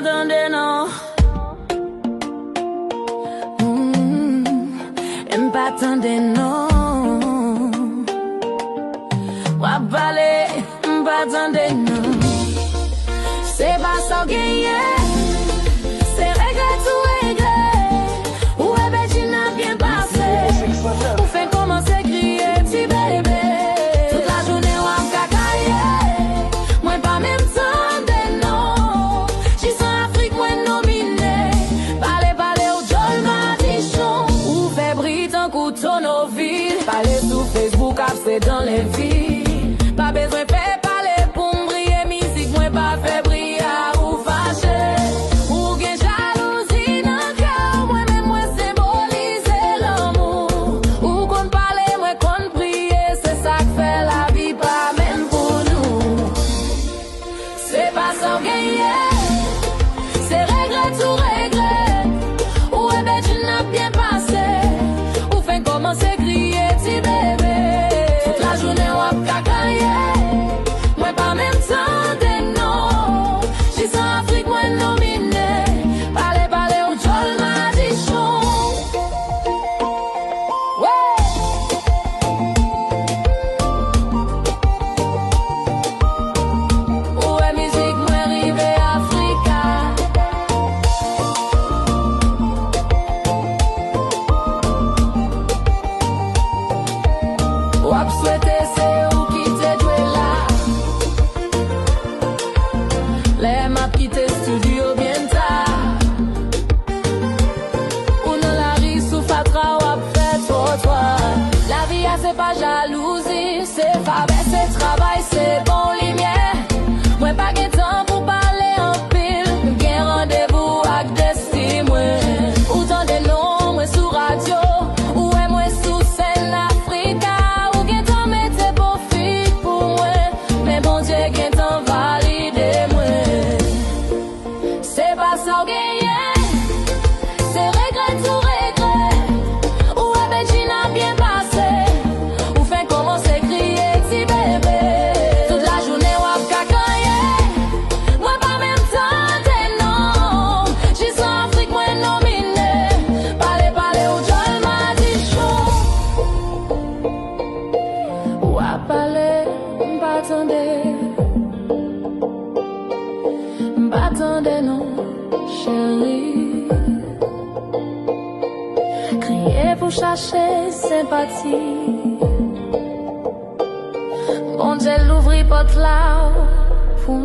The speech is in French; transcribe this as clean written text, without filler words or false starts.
m'attendais, non. M'attendais, non. Wap pale, m'attendais, non. C'est pas sans gagner. C'est regret tout regret. Ou est-ce que tu n'as bien passé? Ou fait commencer crier, petit bébé. Toute la journée, ou à m'cacailler. Moi, pas même temps de non. J'y sens Afrique, moi, nominé. Parler, au Jol Madichon. Ou fait brille tant couteau nos villes. Parler sur Facebook, c'est dans les villes. Pas besoin de faire parler pour m'briller. Musique, moi, pas fait briller. C'est pas jalousie, c'est faveur, c'est travail, c'est bon lumière. Moi pas de temps pour parler en pile. Bien rendez-vous avec destin, moi. Ou tant de noms, moi sous radio. Ou est moi sous scène Africa. Ou bien temps mettez beau fit pour moi. Mais bon Dieu, bien temps valide moi. C'est pas ça ou gagner. C'est regret tout regret. Ou est ben tu n'as bien passé. M'attendais, non, chérie. Crier pour chercher sympathie. Bon Dieu l'ouvrit porte là pour